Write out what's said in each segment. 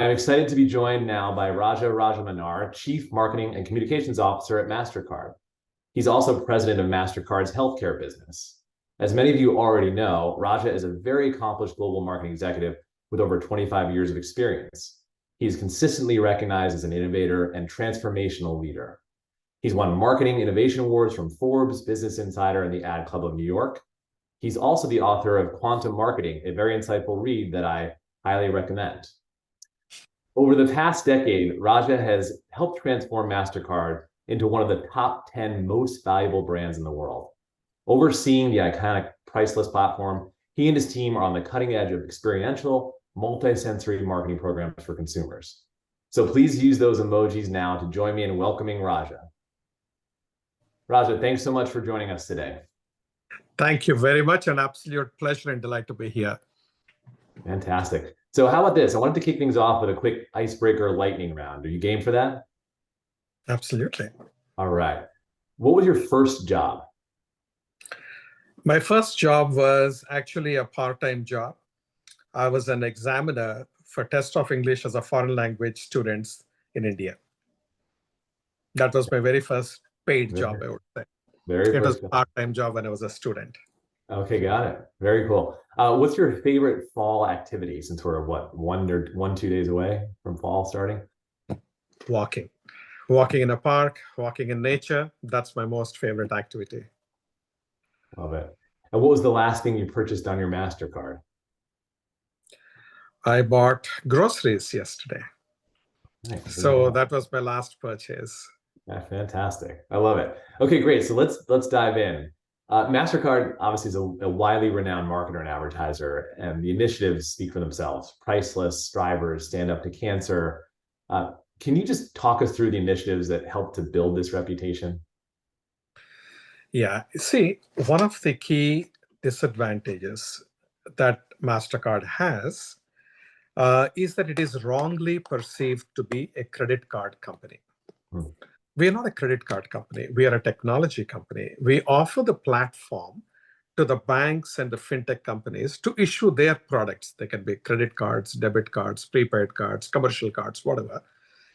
I'm excited to be joined now by Rajamannar, Chief Marketing and Communications Officer at Mastercard. He's also president of Mastercard's healthcare business. As many of you already know, Raja is a very accomplished global marketing executive with over 25 years of experience. He is consistently recognized as an innovator and transformational leader. He's won marketing innovation awards from Forbes, Business Insider, and the Ad Club of New York. He's also the author of Quantum Marketing, a very insightful read that I highly recommend. Over the past decade, Raja has helped transform Mastercard into one of the top 10 most valuable brands in the world. Overseeing the iconic Priceless platform, he and his team are on the cutting edge of experiential, multi-sensory marketing programs for consumers. So please use those emojis now to join me in welcoming Raja. Raja, thanks so much for joining us today. Thank you very much. An absolute pleasure and delight to be here. Fantastic. So how about this? I wanted to kick things off with a quick icebreaker lightning round. Are you game for that? Absolutely. All right. What was your first job? My first job was actually a part-time job. I was an examiner for test of English as a foreign language students in India. That was my very first paid job, I would say. It was a part-time job when I was a student. Okay, got it. Very cool. What's your favorite fall activity since we're, what, 2 days away from fall starting? Walking. Walking in a park, walking in nature. That's my most favorite activity. Love it. And what was the last thing you purchased on your Mastercard? I bought groceries yesterday. Nice. So that was my last purchase. Yeah, fantastic. I love it. Okay, great. So let's dive in. Mastercard obviously is a widely renowned marketer and advertiser, and the initiatives speak for themselves. Priceless, Strivers, Stand Up to Cancer. Can you just talk us through the initiatives that helped to build this reputation? Yeah, see, one of the key disadvantages that Mastercard has is that it is wrongly perceived to be a credit card company. We are not a credit card company. We are a technology company. We offer the platform to the banks and the fintech companies to issue their products. They can be credit cards, debit cards, prepaid cards, commercial cards, whatever.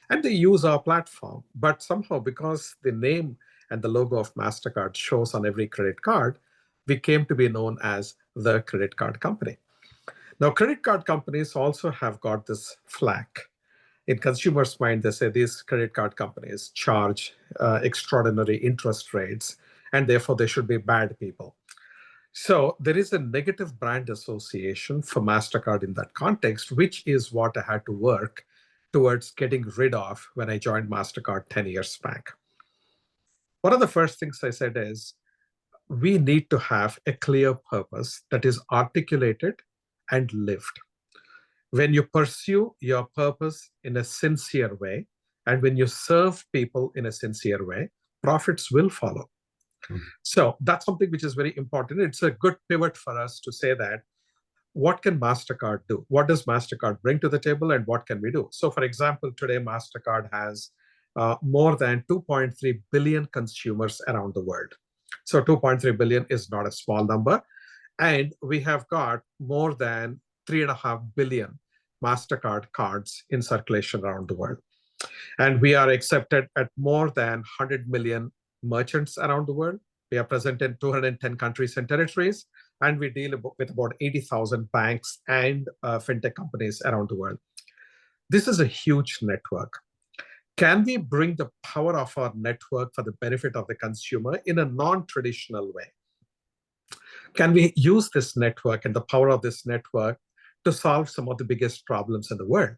And they use our platform. But somehow, because the name and the logo of Mastercard shows on every credit card, we came to be known as the credit card company. Now, credit card companies also have got this flack. In consumers' mind, they say these credit card companies charge extraordinary interest rates, and therefore they should be bad people. So there is a negative brand association for Mastercard in that context, which is what I had to work towards getting rid of when I joined Mastercard 10 years back. One of the first things I said is, we need to have a clear purpose that is articulated and lived. When you pursue your purpose in a sincere way, and when you serve people in a sincere way, profits will follow. So that's something which is very important. It's a good pivot for us to say that, what can Mastercard do? What does Mastercard bring to the table, and what can we do? So for example, today Mastercard has more than 2.3 billion consumers around the world. So 2.3 billion is not a small number. And we have got more than 3.5 billion Mastercard cards in circulation around the world. And we are accepted at more than 100 million merchants around the world. We are present in 210 countries and territories, and we deal with about 80,000 banks and fintech companies around the world. This is a huge network. Can we bring the power of our network for the benefit of the consumer in a non-traditional way? Can we use this network and the power of this network to solve some of the biggest problems in the world?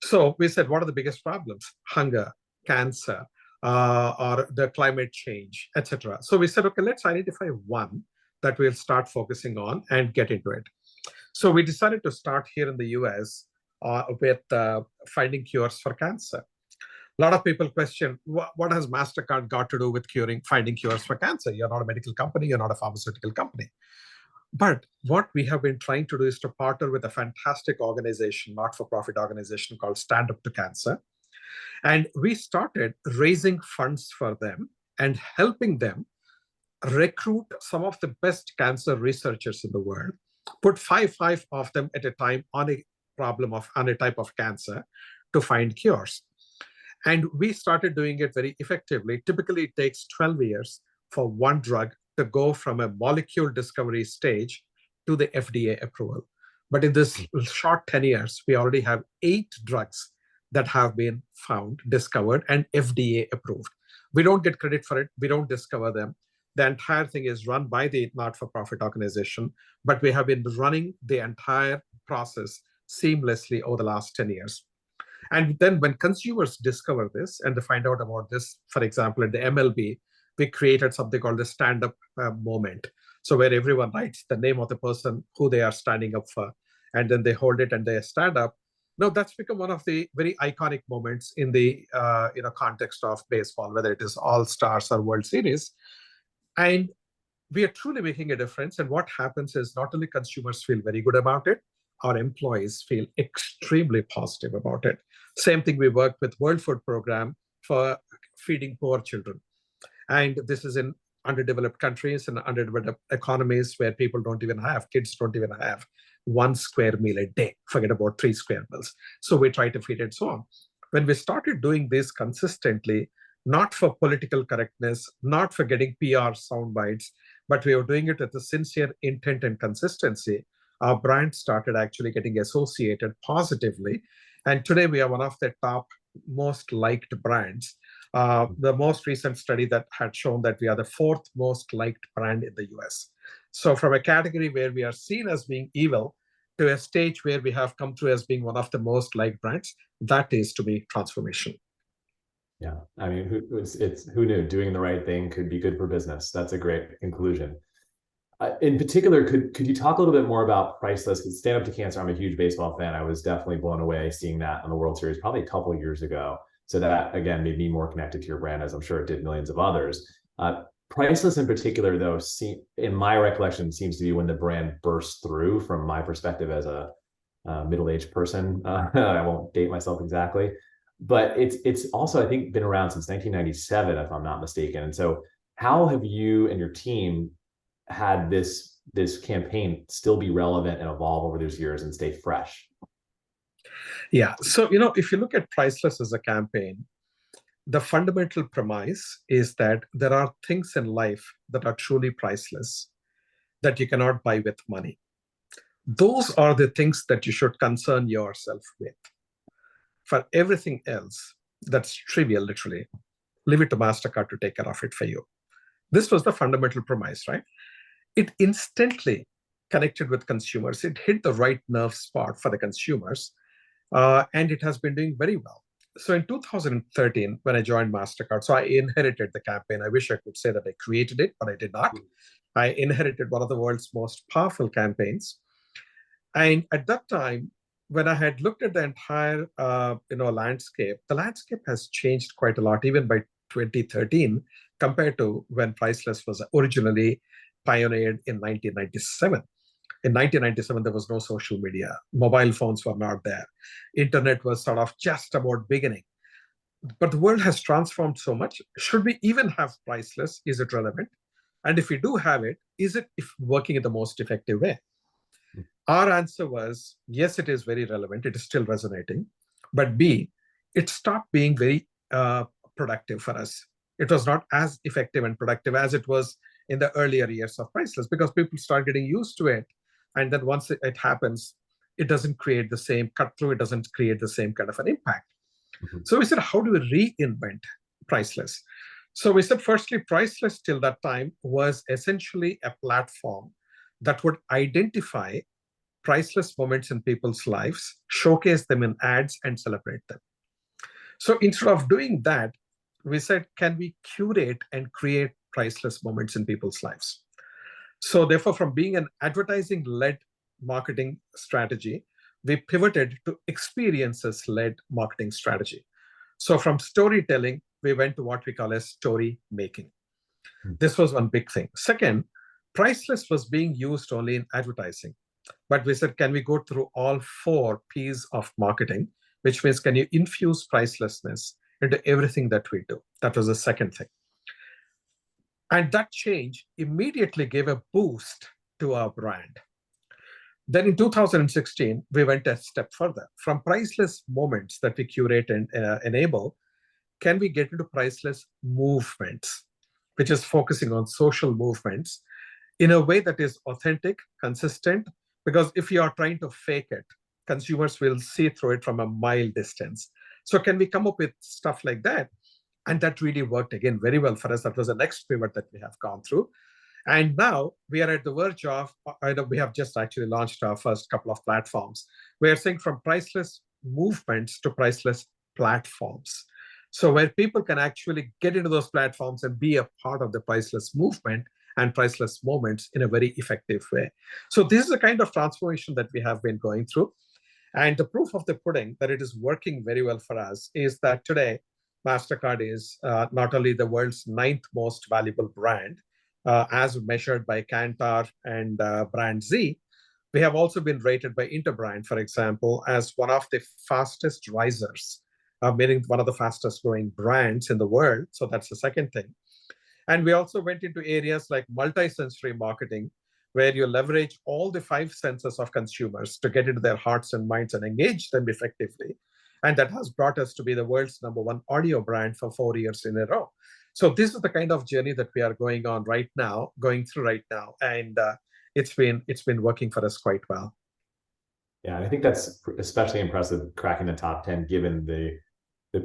So we said, what are the biggest problems? Hunger, cancer, or the climate change, etc. So we said, okay, let's identify one that we'll start focusing on and get into it. So we decided to start here in the US with finding cures for cancer. A lot of people question, what has Mastercard got to do with finding cures for cancer? You're not a medical company, you're not a pharmaceutical company. But what we have been trying to do is to partner with a fantastic organization, not-for-profit organization called Stand Up to Cancer. And we started raising funds for them and helping them recruit some of the best cancer researchers in the world, put five of them at a time on a problem on a type of cancer to find cures. And we started doing it very effectively. Typically, it takes 12 years for one drug to go from a molecule discovery stage to the FDA approval. But in this short 10 years, we already have 8 drugs that have been found, discovered, and FDA approved. We don't get credit for it. We don't discover them. The entire thing is run by the not-for-profit organization, but we have been running the entire process seamlessly over the last 10 years. And then when consumers discover this and they find out about this, for example, at the MLB, we created something called the stand-up moment. So where everyone writes the name of the person who they are standing up for, and then they hold it and they stand up. Now that's become one of the very iconic moments in the context of baseball, whether it is All-Stars or World Series. And we are truly making a difference. And what happens is not only consumers feel very good about it, our employees feel extremely positive about it. Same thing, we work with World Food Program for feeding poor children. And this is in underdeveloped countries and underdeveloped economies where people don't even have, kids don't even have 1 square meal a day, forget about 3 square meals. So we try to feed it so on. When we started doing this consistently, not for political correctness, not for getting PR sound bites, but we were doing it with a sincere intent and consistency, our brand started actually getting associated positively. And today we are one of the top most liked brands. The most recent study that had shown that we are the 4th most liked brand in the US. So from a category where we are seen as being evil to a stage where we have come through as being one of the most liked brands, that is to me transformation. Yeah, I mean, who knew doing the right thing could be good for business? That's a great conclusion. In particular, could you talk a little bit more about Priceless? Because Stand Up to Cancer, I'm a huge baseball fan. I was definitely blown away seeing that on the World Series probably a couple of years ago. So that, again, made me more connected to your brand, as I'm sure it did millions of others. Priceless in particular, though, in my recollection, seems to be when the brand burst through from my perspective as a middle-aged person. I won't date myself exactly. But it's also, I think, been around since 1997, if I'm not mistaken. And so how have you and your team had this campaign still be relevant and evolve over those years and stay fresh? Yeah. So, if you look at Priceless as a campaign, the fundamental premise is that there are things in life that are truly priceless that you cannot buy with money. Those are the things that you should concern yourself with. For everything else that's trivial, literally, leave it to Mastercard to take care of it for you. This was the fundamental premise, right? It instantly connected with consumers. It hit the right nerve spot for the consumers, and it has been doing very well. So in 2013, when I joined Mastercard, so I inherited the campaign. I wish I could say that I created it, but I did not. I inherited one of the world's most powerful campaigns. And at that time, when I had looked at the entire landscape, the landscape has changed quite a lot, even by 2013, compared to when Priceless was originally pioneered in 1997. In 1997, there was no social media. Mobile phones were not there. Internet was sort of just about beginning. But the world has transformed so much. Should we even have Priceless? Is it relevant? And if we do have it, is it working in the most effective way? Our answer was, yes, it is very relevant. It is still resonating. But B, it stopped being very productive for us. It was not as effective and productive as it was in the earlier years of Priceless, because people start getting used to it. And then once it happens, it doesn't create the same cut through. It doesn't create the same kind of an impact. Mm-hmm. So we said, how do we reinvent Priceless? So we said, firstly, Priceless till that time was essentially a platform that would identify priceless moments in people's lives, showcase them in ads, and celebrate them. So instead of doing that, we said, can we curate and create priceless moments in people's lives? So therefore, from being an advertising-led marketing strategy, we pivoted to experiences-led marketing strategy. So from storytelling, we went to what we call as story making. This was one big thing. Second, Priceless was being used only in advertising. But we said, can we go through all 4 P's of marketing, which means can you infuse pricelessness into everything that we do? That was the second thing. And that change immediately gave a boost to our brand. Then in 2016, we went a step further. From priceless moments that we curate and enable, can we get into priceless movements, which is focusing on social movements in a way that is authentic, consistent? Because if you are trying to fake it, consumers will see through it from a mile distance. So can we come up with stuff like that? And that really worked again very well for us. That was the next pivot that we have gone through. And now we are at the verge of, we have just actually launched our first couple of platforms. We are saying from priceless movements to priceless platforms. So where people can actually get into those platforms and be a part of the priceless movement and priceless moments in a very effective way. So this is the kind of transformation that we have been going through. And the proof of the pudding that it is working very well for us is that today, Mastercard is not only the world's ninth most valuable brand, as measured by Kantar and Brand Z, we have also been rated by Interbrand, for example, as one of the fastest risers, meaning one of the fastest growing brands in the world. So that's the second thing. And we also went into areas like multi-sensory marketing, where you leverage all the five senses of consumers to get into their hearts and minds and engage them effectively. And that has brought us to be the world's #1 audio brand for 4 years in a row. So this is the kind of journey that we are going through right now. And it's been working for us quite well. Yeah, and I think that's especially impressive, cracking the top 10, given the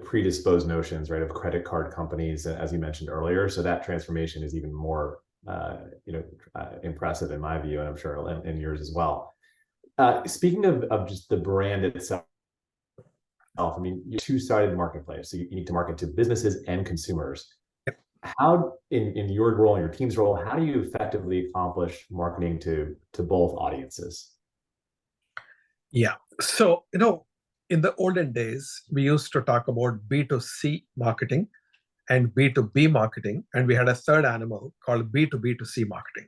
predisposed notions, right, of credit card companies, as you mentioned earlier. So that transformation is even more, impressive in my view, and I'm sure in yours as well. Speaking of just the brand itself, I mean, you're a two-sided marketplace, so you need to market to businesses and consumers. How, in your role and your team's role, how do you effectively accomplish marketing to both audiences? Yeah. So, in the olden days, we used to talk about B2C marketing and B2B marketing, and we had a third animal called B2B2C marketing,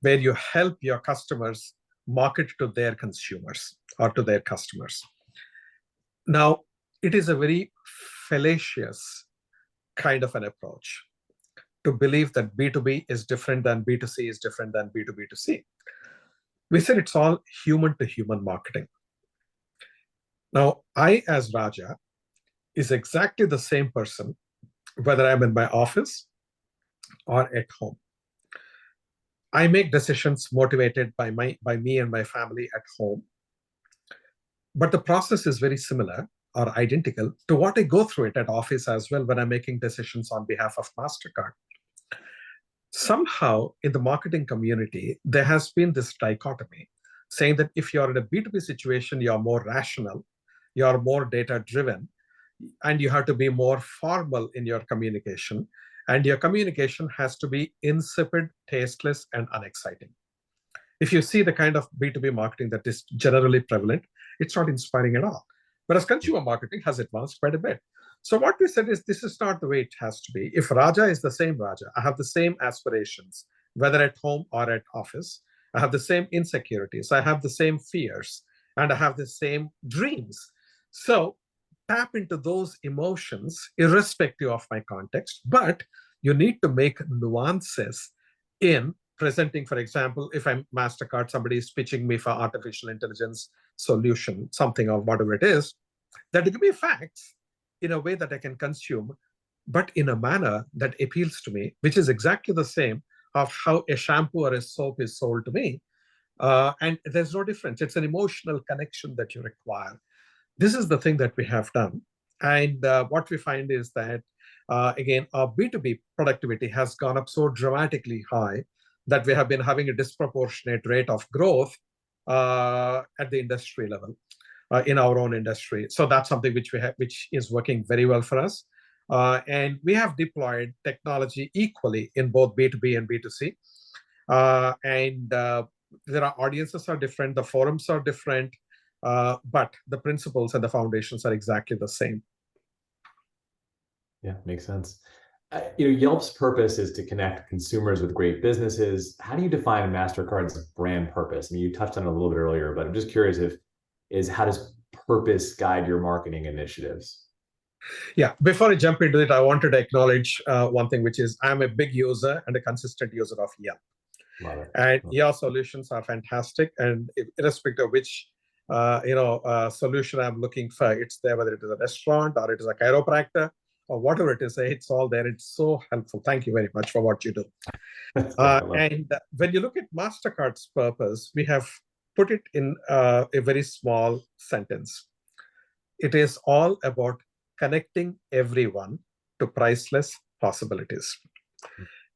where you help your customers market to their consumers or to their customers. Now, it is a very fallacious kind of an approach to believe that B2B is different than B2C is different than B2B2C. We said it's all human-to-human marketing. Now, I, as Raja, is exactly the same person, whether I'm in my office or at home. I make decisions motivated by me and my family at home. But the process is very similar or identical to what I go through it at office as well when I'm making decisions on behalf of Mastercard. Somehow in the marketing community, there has been this dichotomy saying that if you're in a B2B situation, you're more rational, you're more data-driven, and you have to be more formal in your communication. And your communication has to be insipid, tasteless, and unexciting. If you see the kind of B2B marketing that is generally prevalent, it's not inspiring at all. Whereas consumer marketing has advanced quite a bit. So what we said is, this is not the way it has to be. If Raja is the same Raja, I have the same aspirations, whether at home or at office. I have the same insecurities, I have the same fears, and I have the same dreams. So tap into those emotions irrespective of my context, but you need to make nuances in presenting. For example, if I'm Mastercard, somebody is pitching me for artificial intelligence solution, something or whatever it is, that give me facts in a way that I can consume, but in a manner that appeals to me, which is exactly the same of how a shampoo or a soap is sold to me. And there's no difference. It's an emotional connection that you require. This is the thing that we have done. And what we find is that, again, our B2B productivity has gone up so dramatically high that we have been having a disproportionate rate of growth at the industry level, in our own industry. So that's something which is working very well for us. And we have deployed technology equally in both B2B and B2C. And there are audiences are different, the forums are different, but the principles and the foundations are exactly the same. Yeah, makes sense. Yelp's purpose is to connect consumers with great businesses. How do you define Mastercard's brand purpose? I mean, you touched on it a little bit earlier, but I'm just curious how does purpose guide your marketing initiatives? Yeah, before I jump into it, I wanted to acknowledge one thing, which is I'm a big user and a consistent user of Yelp. Love it. And your solutions are fantastic. And irrespective of which solution I'm looking for, it's there, whether it is a restaurant or it is a chiropractor or whatever it is, it's all there. It's so helpful. Thank you very much for what you do. And when you look at Mastercard's purpose, we have put it in a very small sentence. It is all about connecting everyone to priceless possibilities.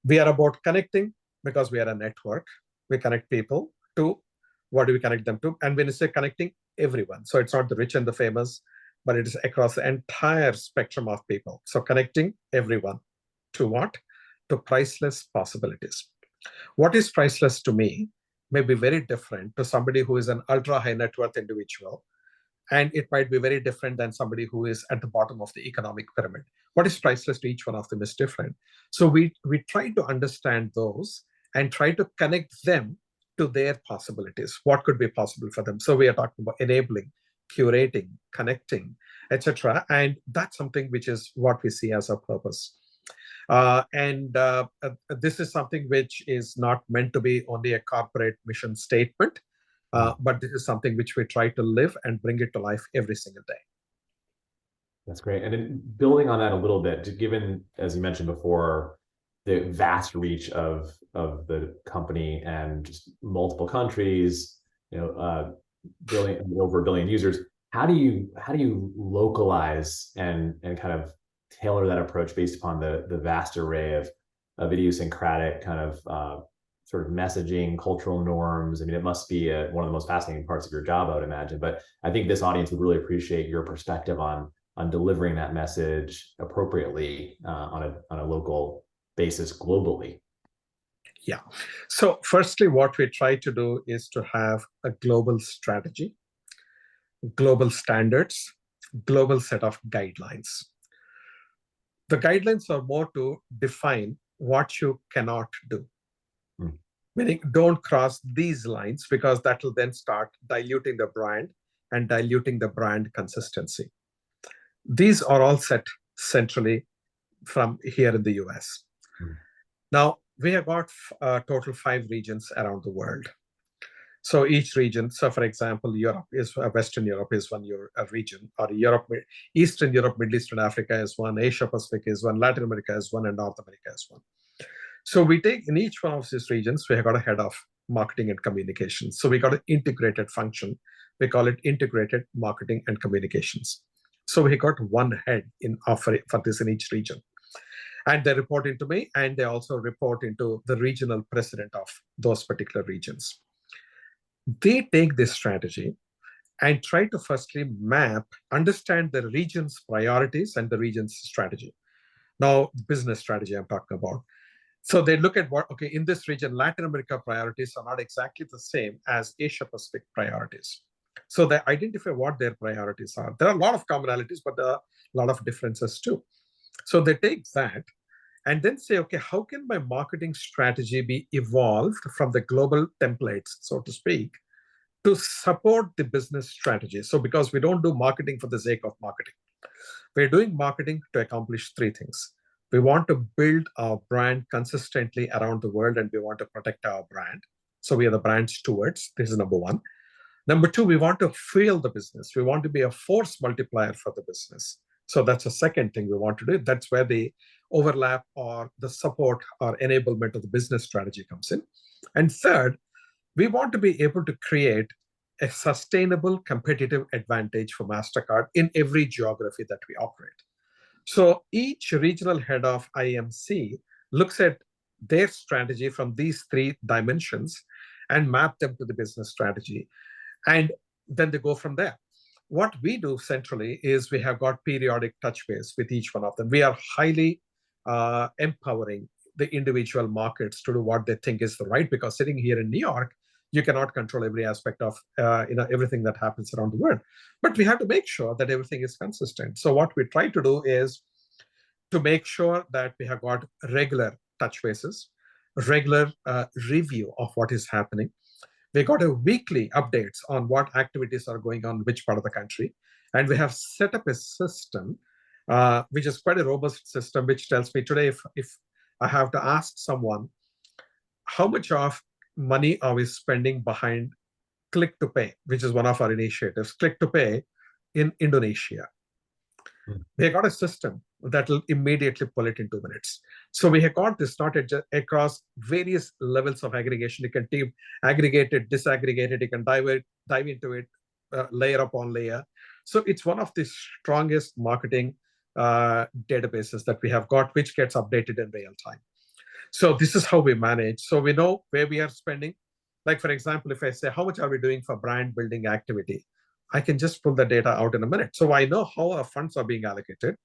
We are about connecting because we are a network. We connect people to what do we connect them to? And when you say connecting everyone, so it's not the rich and the famous, but it is across the entire spectrum of people. So connecting everyone to what? To priceless possibilities. What is priceless to me may be very different to somebody who is an ultra high net worth individual. And it might be very different than somebody who is at the bottom of the economic pyramid. What is priceless to each one of them is different. So we try to understand those and try to connect them to their possibilities. What could be possible for them? So we are talking about enabling, curating, connecting, etc. And that's something which is what we see as our purpose. This is something which is not meant to be only a corporate mission statement, but this is something which we try to live and bring it to life every single day. That's great. And then building on that a little bit, given, as you mentioned before, the vast reach of the company and just multiple countries, over 1 billion users, how do you localize and kind of tailor that approach based upon the vast array of idiosyncratic kind of sort of messaging, cultural norms? I mean, it must be one of the most fascinating parts of your job, I would imagine. But I think this audience would really appreciate your perspective on delivering that message appropriately on a local basis globally. Yeah. So firstly, what we try to do is to have a global strategy, global standards, global set of guidelines. The guidelines are more to define what you cannot do. Meaning, don't cross these lines, because that will then start diluting the brand and diluting the brand consistency. These are all set centrally from here in the US. Now, we have got a total 5 regions around the world. So each region, so for example, Western Europe is one region, or Eastern Europe, Middle East and Africa is one, Asia Pacific is one, Latin America is one, and North America is one. So we take in each one of these regions, we have got a head of marketing and communications. So we got an integrated function. We call it integrated marketing and communications. So we got one head for this in each region. And they report into me, and they also report into the regional president of those particular regions. They take this strategy and try to firstly understand the region's priorities and the region's strategy. Now, business strategy I'm talking about. So they look at in this region, Latin America priorities are not exactly the same as Asia Pacific priorities. So they identify what their priorities are. There are a lot of commonalities, but there are a lot of differences too. So they take that and then say, okay, how can my marketing strategy be evolved from the global templates, so to speak, to support the business strategy? So because we don't do marketing for the sake of marketing, we're doing marketing to accomplish 3 things. We want to build our brand consistently around the world, and we want to protect our brand. So we are the brand stewards. This is number 1. Number 2, we want to fuel the business. We want to be a force multiplier for the business. So that's the second thing we want to do. That's where the overlap or the support or enablement of the business strategy comes in. And third, we want to be able to create a sustainable competitive advantage for Mastercard in every geography that we operate. So each regional head of IMC looks at their strategy from these 3 dimensions and map them to the business strategy. And then they go from there. What we do centrally is we have got periodic touch base with each one of them. We are highly empowering the individual markets to do what they think is the right, because sitting here in New York, you cannot control every aspect of everything that happens around the world. But we have to make sure that everything is consistent. So what we try to do is to make sure that we have got regular touch bases, regular review of what is happening. We got a weekly updates on what activities are going on in which part of the country. And we have set up a system, which is quite a robust system, which tells me today if I have to ask someone how much of money are we spending behind Click to Pay, which is one of our initiatives, Click to Pay in Indonesia. We got a system that will immediately pull it in 2 minutes. So we have got this started across various levels of aggregation. You can aggregate it, disaggregate it, you can dive into it, layer upon layer. So it's one of the strongest marketing databases that we have got, which gets updated in real time. So this is how we manage. So we know where we are spending. Like, for example, if I say, how much are we doing for brand building activity? I can just pull the data out in a minute. So I know how our funds are being allocated.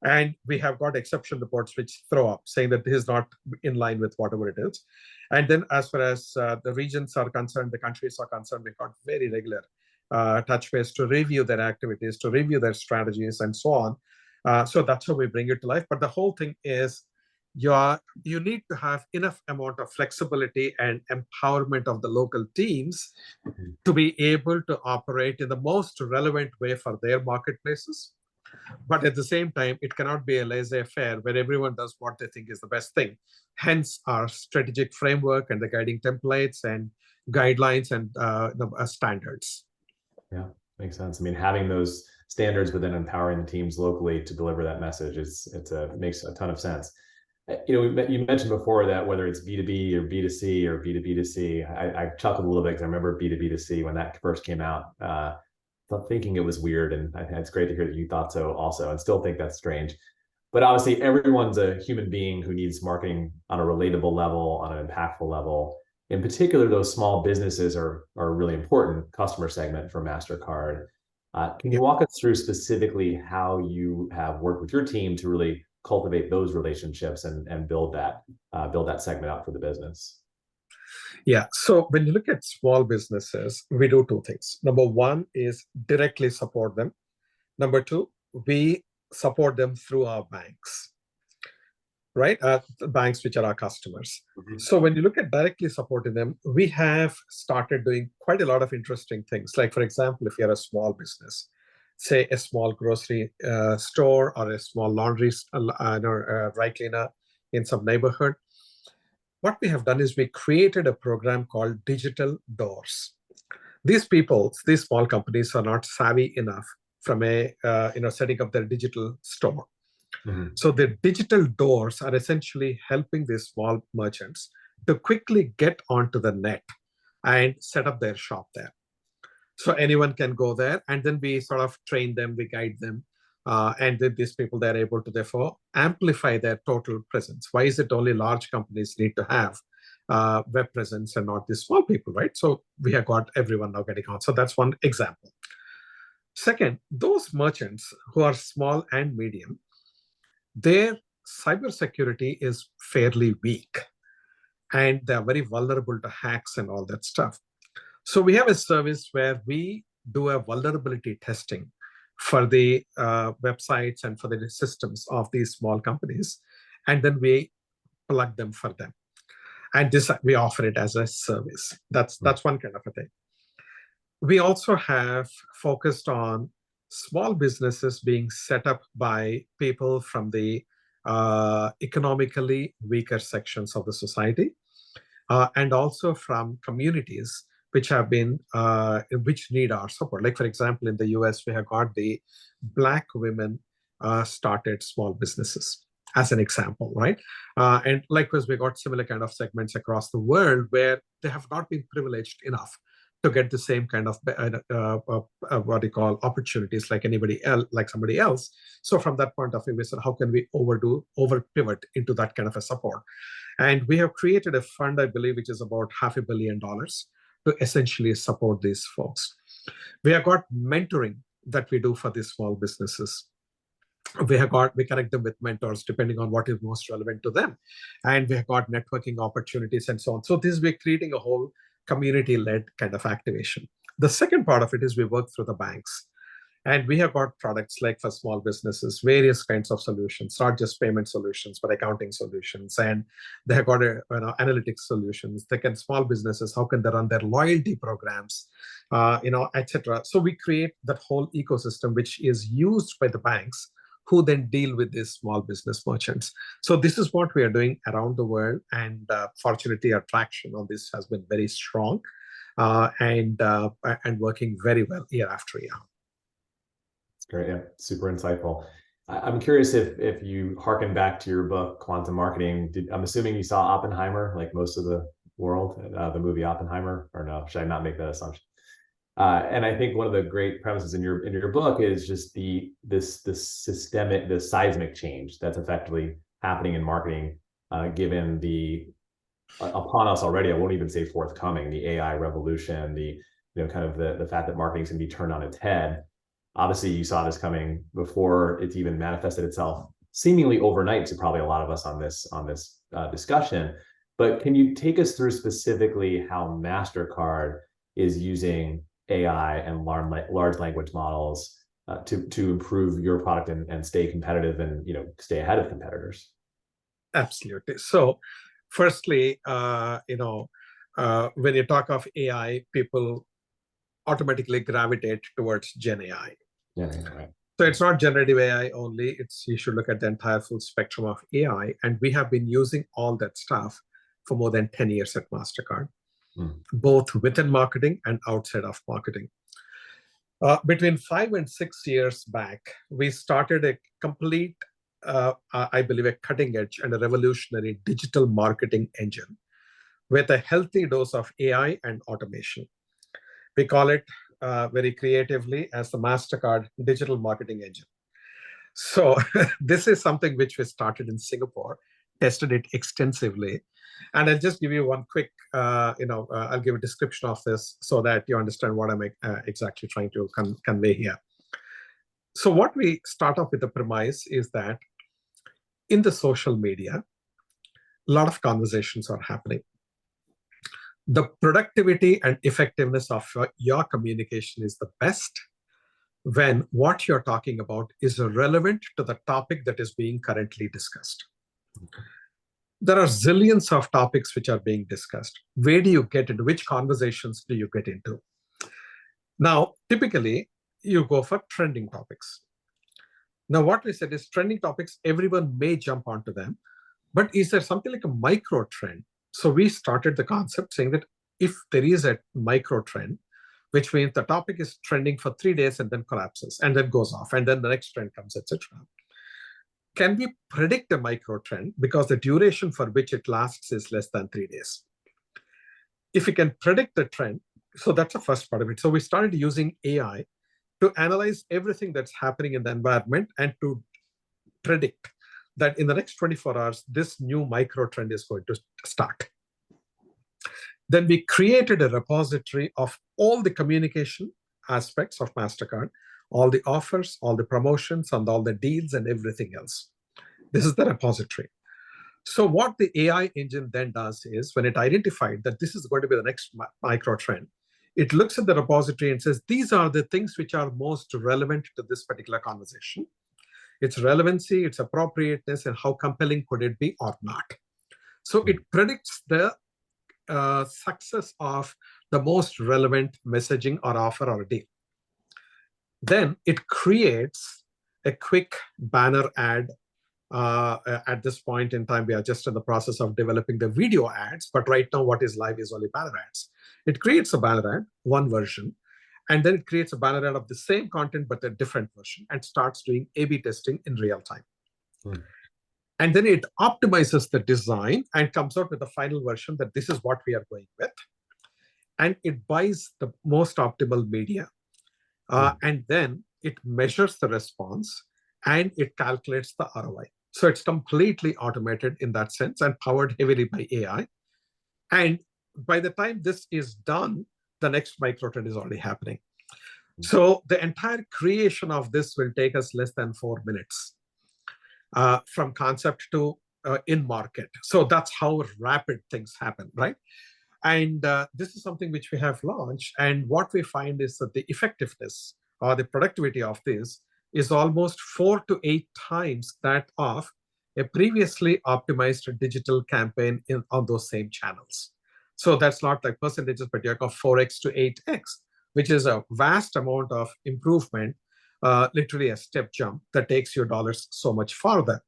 And we have got exception reports which throw up saying that this is not in line with whatever it is. And then as far as the regions are concerned, the countries are concerned, we've got very regular touch base to review their activities, to review their strategies and so on. So that's how we bring it to life. But the whole thing is you need to have enough amount of flexibility and empowerment of the local teams to be able to operate in the most relevant way for their marketplaces. But at the same time, it cannot be a laissez-faire where everyone does what they think is the best thing. Hence our strategic framework and the guiding templates and guidelines and the standards. Yeah, makes sense. I mean, having those standards, but then empowering the teams locally to deliver that message, makes a ton of sense. You mentioned before that whether it's B2B or B2C or B2B2C, I chuckled a little bit because I remember B2B2C when that first came out, thinking it was weird. And it's great to hear that you thought so also, and still think that's strange. But obviously everyone's a human being who needs marketing on a relatable level, on an impactful level. In particular, those small businesses are a really important customer segment for Mastercard. Can you walk us through specifically how you have worked with your team to really cultivate those relationships and build that segment out for the business? Yeah. So when you look at small businesses, we do two things. Number one is directly support them. Number two, we support them through our banks, right? The banks, which are our customers. Mm-hmm. So when you look at directly supporting them, we have started doing quite a lot of interesting things. Like, for example, if you're a small business, say a small grocery store or a small laundry dry cleaner in some neighborhood, what we have done is we created a program called Digital Doors. These small companies are not savvy enough from setting up their digital store. Mm-hmm. So the digital doors are essentially helping these small merchants to quickly get onto the net and set up their shop there. So anyone can go there, and then we sort of train them, we guide them, and then these people, they're able to therefore amplify their total presence. Why is it only large companies need to have web presence and not these small people, right? So we have got everyone now getting on. So that's one example. Second, those merchants who are small and medium, their cybersecurity is fairly weak, and they're very vulnerable to hacks and all that stuff. So we have a service where we do a vulnerability testing for the websites and for the systems of these small companies, and then we plug them for them. And this we offer it as a service. That's one kind of a thing. We also have focused on small businesses being set up by people from the economically weaker sections of the society, and also from communities which need our support. Like, for example, in the US, we have got the Black women started small businesses as an example, right? And likewise, we got similar kind of segments across the world where they have not been privileged enough to get the same kind of opportunities like somebody else. So from that point of view, we said, how can we over pivot into that kind of a support? And we have created a fund, I believe, which is about $500 million to essentially support these folks. We have got mentoring that we do for these small businesses. We connect them with mentors depending on what is most relevant to them. And we have got networking opportunities and so on. So we're creating a whole community-led kind of activation. The second part of it is we work through the banks. And we have got products like for small businesses, various kinds of solutions, not just payment solutions, but accounting solutions. And they have got analytics solutions. Small businesses, how can they run their loyalty programs, etc. So we create that whole ecosystem, which is used by the banks who then deal with these small business merchants. So this is what we are doing around the world, and fortunately, our traction on this has been very strong and working very well year after year. That's great. Yeah, super insightful. I'm curious if you harken back to your book, Quantum Marketing. I'm assuming you saw Oppenheimer, like most of the world, the movie Oppenheimer, or no? Should I not make that assumption? And I think one of the great premises in your book is just this seismic change that's effectively happening in marketing, given the upon us already. I won't even say forthcoming, the AI revolution, kind of the fact that marketing is going to be turned on its head. Obviously, you saw this coming before it's even manifested itself seemingly overnight to probably a lot of us on this discussion. But can you take us through specifically how Mastercard is using AI and large language models to improve your product and stay competitive and stay ahead of competitors? Absolutely. So, firstly, when you talk of AI, people automatically gravitate towards Gen AI. Yeah, right. So it's not generative AI only. You should look at the entire full spectrum of AI, and we have been using all that stuff for more than 10 years at Mastercard, both within marketing and outside of marketing. Between 5 and 6 years back, we started a complete, I believe, a cutting edge and a revolutionary digital marketing engine with a healthy dose of AI and automation. We call it very creatively as the Mastercard digital marketing engine. So this is something which we started in Singapore, tested it extensively. And I'll just give you one quick, I'll give a description of this so that you understand what I'm exactly trying to convey here. So what we start off with the premise is that in the social media, a lot of conversations are happening. The productivity and effectiveness of your communication is the best when what you're talking about is relevant to the topic that is being currently discussed. There are zillions of topics which are being discussed. Where do you get into? Which conversations do you get into? Now, typically, you go for trending topics. Now, what we said is trending topics, everyone may jump onto them, but is there something like a micro trend? So we started the concept saying that if there is a micro trend, which means the topic is trending for 3 days and then collapses and then goes off and then the next trend comes, etc. Can we predict a micro trend because the duration for which it lasts is less than 3 days? If we can predict the trend, so that's the first part of it. So we started using AI to analyze everything that's happening in the environment and to predict that in the next 24 hours, this new micro trend is going to start. Then we created a repository of all the communication aspects of Mastercard, all the offers, all the promotions, and all the deals and everything else. This is the repository. So what the AI engine then does is when it identified that this is going to be the next micro trend, it looks at the repository and says, these are the things which are most relevant to this particular conversation. Its relevancy, its appropriateness, and how compelling could it be or not. So it predicts the success of the most relevant messaging or offer or deal. Then it creates a quick banner ad. At this point in time, we are just in the process of developing the video ads, but right now what is live is only banner ads. It creates a banner ad, one version, and then it creates a banner ad of the same content, but a different version, and starts doing A/B testing in real time. And then it optimizes the design and comes out with the final version that this is what we are going with. And it buys the most optimal media. And then it measures the response and it calculates the ROI. So it's completely automated in that sense and powered heavily by AI. And by the time this is done, the next micro trend is already happening. So the entire creation of this will take us less than 4 minutes from concept to in market. So that's how rapid things happen, right? And this is something which we have launched. And what we find is that the effectiveness or the productivity of this is almost 4 to 8 times that of a previously optimized digital campaign on those same channels. So that's not like percentages, but you're of 4x to 8x, which is a vast amount of improvement literally a step jump that takes your dollars so much farther.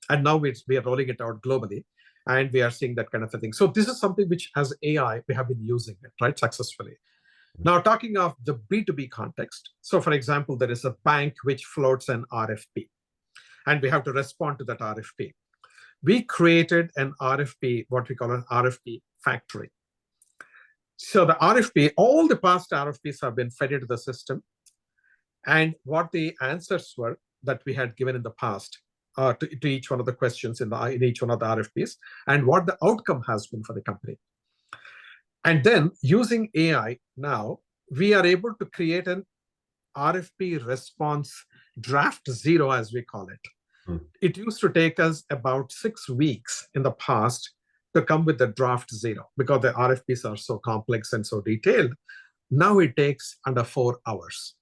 And now we are rolling it out globally, and we are seeing that kind of a thing. So this is something which, as AI, we have been using it, right, successfully. Now, talking of the B2B context, so for example, there is a bank which floats an RFP, and we have to respond to that RFP. We created an RFP, what we call an RFP factory. So the RFP, all the past RFPs have been fed into the system, and what the answers were that we had given in the past to each one of the questions in each one of the RFPs, and what the outcome has been for the company. And then using AI now, we are able to create an RFP response draft zero, as we call it. It used to take us about 6 weeks in the past to come with the draft zero because the RFPs are so complex and so detailed. Now it takes under 4 hours.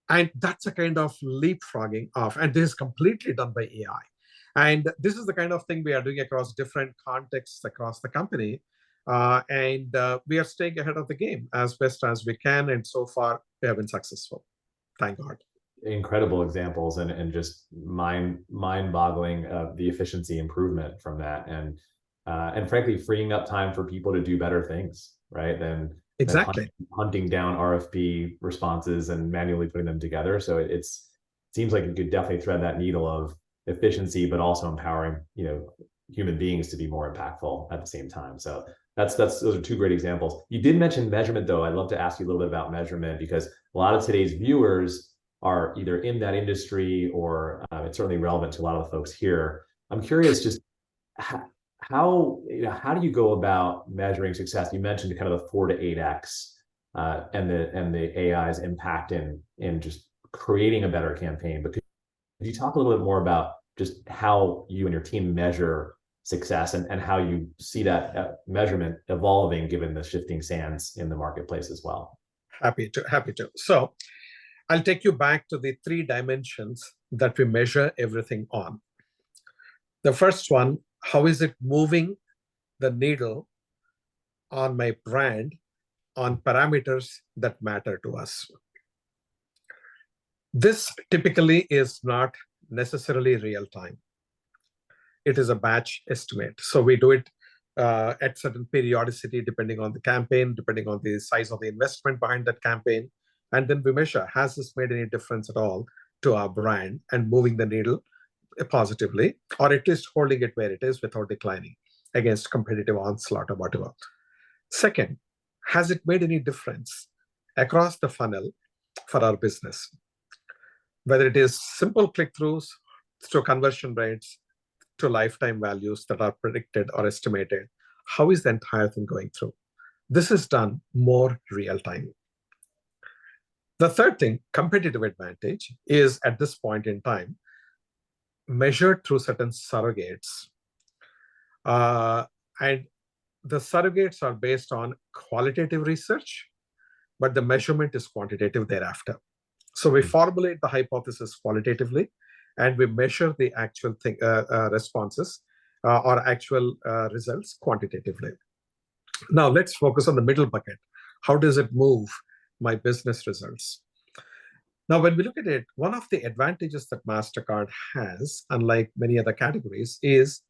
And that's a kind of leapfrogging of, and this is completely done by AI. And this is the kind of thing we are doing across different contexts across the company. And we are staying ahead of the game as best as we can. And so far, we have been successful. Thank God. Incredible examples and just mind-boggling the efficiency improvement from that. And frankly, freeing up time for people to do better things, right? Exactly. Hunting down RFP responses and manually putting them together. So it seems like you could definitely thread that needle of efficiency, but also empowering, human beings to be more impactful at the same time. So those are 2 great examples. You did mention measurement, though. I'd love to ask you a little bit about measurement, because a lot of today's viewers are either in that industry or it's certainly relevant to a lot of the folks here. I'm curious, just how do you go about measuring success? You mentioned kind of the 4 to 8x and the AI's impact in just creating a better campaign. But could you talk a little bit more about just how you and your team measure success and how you see that measurement evolving given the shifting sands in the marketplace as well? Happy to. So I'll take you back to the 3 dimensions that we measure everything on. The first one, how is it moving the needle on my brand on parameters that matter to us? This typically is not necessarily real time. It is a batch estimate. So we do it at certain periodicity, depending on the campaign, depending on the size of the investment behind that campaign. And then we measure, has this made any difference at all to our brand and moving the needle positively, or at least holding it where it is without declining against competitive onslaught or whatever. Second, has it made any difference across the funnel for our business? Whether it is simple click-throughs to conversion rates to lifetime values that are predicted or estimated, how is the entire thing going through? This is done more real time. The third thing, competitive advantage, is at this point in time measured through certain surrogates. And the surrogates are based on qualitative research, but the measurement is quantitative thereafter. So we formulate the hypothesis qualitatively, and we measure the actual responses or actual results quantitatively. Now let's focus on the middle bucket. How does it move my business results? Now, when we look at it, one of the advantages that Mastercard has, unlike many other categories, is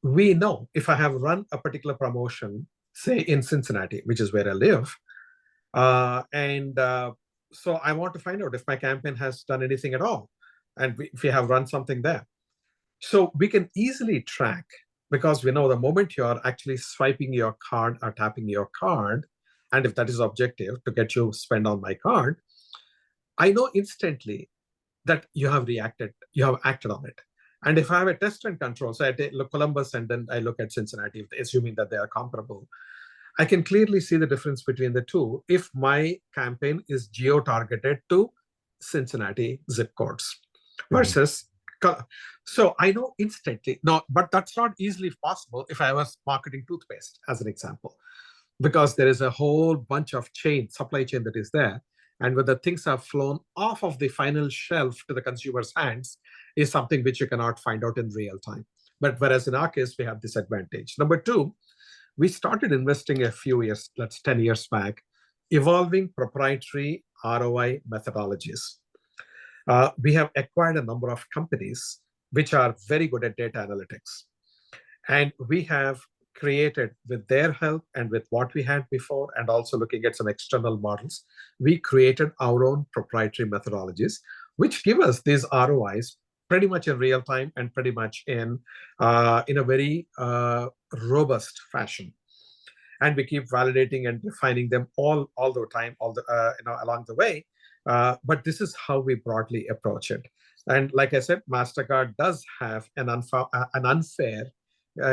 we know if I have run a particular promotion, say in Cincinnati, which is where I live, so I want to find out if my campaign has done anything at all, and if we have run something there. So we can easily track, because we know the moment you're actually swiping your card or tapping your card, and if that is objective to get you spend on my card, I know instantly that you have reacted, you have acted on it. And if I have a test and control, so I take Columbus and then I look at Cincinnati, assuming that they are comparable, I can clearly see the difference between the two if my campaign is geo-targeted to Cincinnati zip codes versus, so I know instantly. No, but that's not easily possible if I was marketing toothpaste, as an example, because there is a whole bunch of supply chain that is there. And whether things have flown off of the final shelf to the consumer's hands is something which you cannot find out in real time. But whereas in our case, we have this advantage. Number 2, we started investing a few years, that's 10 years back, evolving proprietary ROI methodologies. We have acquired a number of companies which are very good at data analytics. And we have created, with their help and with what we had before, and also looking at some external models, we created our own proprietary methodologies, which give us these ROIs pretty much in real time and pretty much in a very robust fashion. And we keep validating and refining them all the time, along the way. But this is how we broadly approach it. And like I said, Mastercard does have an unfair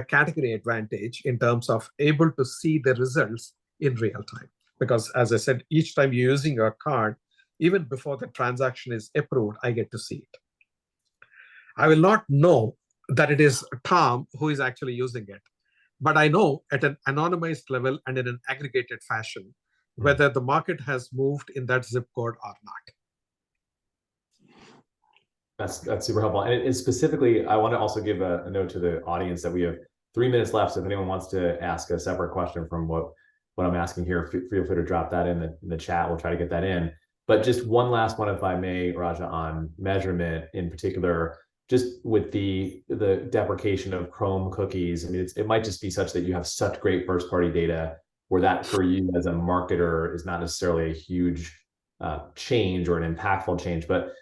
category advantage in terms of able to see the results in real time. Because as I said, each time you're using your card, even before the transaction is approved, I get to see it. I will not know that it is Tom who is actually using it, but I know at an anonymized level and in an aggregated fashion whether the market has moved in that zip code or not. That's super helpful. And specifically, I want to also give a note to the audience that we have 3 minutes left. So if anyone wants to ask a separate question from what I'm asking here, feel free to drop that in the chat. We'll try to get that in. But just one last one, if I may, Raja, on measurement in particular, just with the deprecation of Chrome cookies. I mean, it might just be such that you have such great first-party data where that for you as a marketer is not necessarily a huge change or an impactful change. But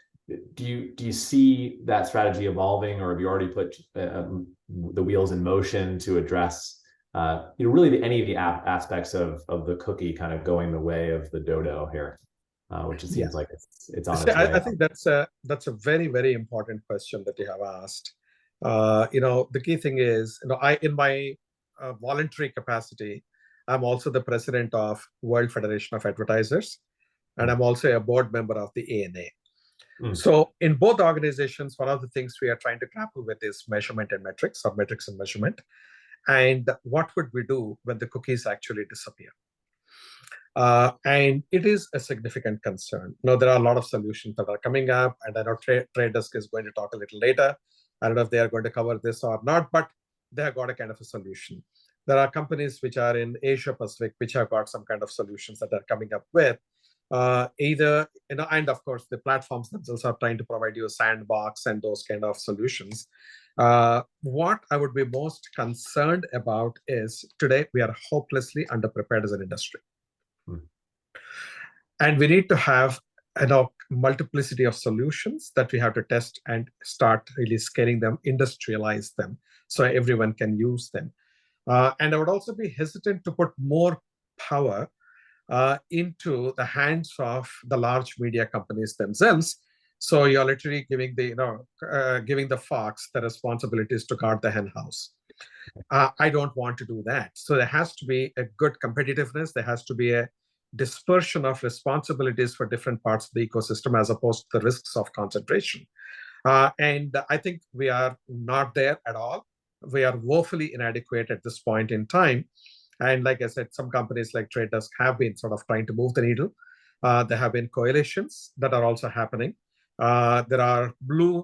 do you see that strategy evolving, or have you already put the wheels in motion to address really any of the aspects of the cookie kind of going the way of the dodo here, which it seems like it's on its way. I think that's a very, very important question that you have asked. The key thing is, I in my voluntary capacity, I'm also the president of World Federation of Advertisers, and I'm also a board member of the ANA. So in both organizations, one of the things we are trying to grapple with is measurement and metrics, or metrics and measurement. And what would we do when the cookies actually disappear? And it is a significant concern. There are a lot of solutions that are coming up, and I know Trade Desk is going to talk a little later. I don't know if they are going to cover this or not, but they have got a kind of a solution. There are companies which are in Asia Pacific which have got some kind of solutions that are coming up with and of course the platforms themselves are trying to provide you a sandbox and those kind of solutions. What I would be most concerned about is today we are hopelessly underprepared as an industry. And we need to have multiplicity of solutions that we have to test and start really scaling them, industrialize them, so everyone can use them. And I would also be hesitant to put more power into the hands of the large media companies themselves. So you're literally giving the fox the responsibilities to guard the hen house. I don't want to do that. So there has to be a good competitiveness. There has to be a dispersion of responsibilities for different parts of the ecosystem as opposed to the risks of concentration. And I think we are not there at all. We are woefully inadequate at this point in time. And like I said, some companies like Trade Desk have been sort of trying to move the needle. There have been coalitions that are also happening. There are green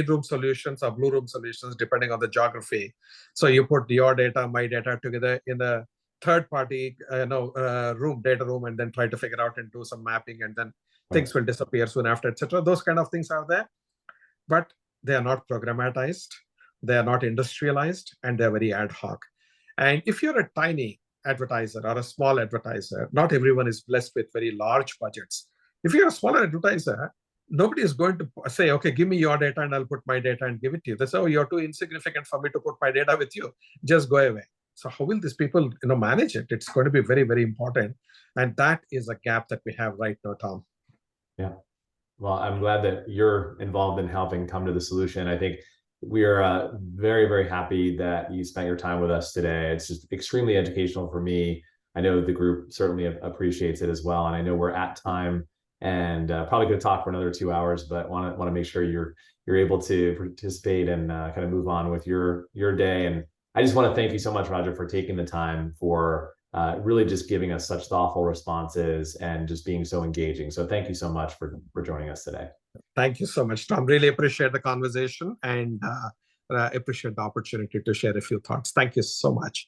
room solutions or blue room solutions, depending on the geography. So you put your data, my data together in the third-party data room, and then try to figure out and do some mapping, and then things will disappear soon after, etc. Those kind of things are there, but they are not programmatized. They are not industrialized, and they're very ad hoc. And if you're a tiny advertiser or a small advertiser, not everyone is blessed with very large budgets. If you're a smaller advertiser, nobody is going to say, okay, give me your data and I'll put my data and give it to you. They say, oh, you're too insignificant for me to put my data with you. Just go away. So how will these people manage it? It's going to be very, very important. And that is a gap that we have right now, Tom. Yeah. Well, I'm glad that you're involved in helping come to the solution. I think we are very, very happy that you spent your time with us today. It's just extremely educational for me. I know the group certainly appreciates it as well. And I know we're at time and probably going to talk for another 2 hours, but want to make sure you're able to participate and kind of move on with your day. And I just want to thank you so much, Raja, for taking the time, for really just giving us such thoughtful responses and just being so engaging. So thank you so much for joining us today. Thank you so much, Tom. Really appreciate the conversation and appreciate the opportunity to share a few thoughts. Thank you so much.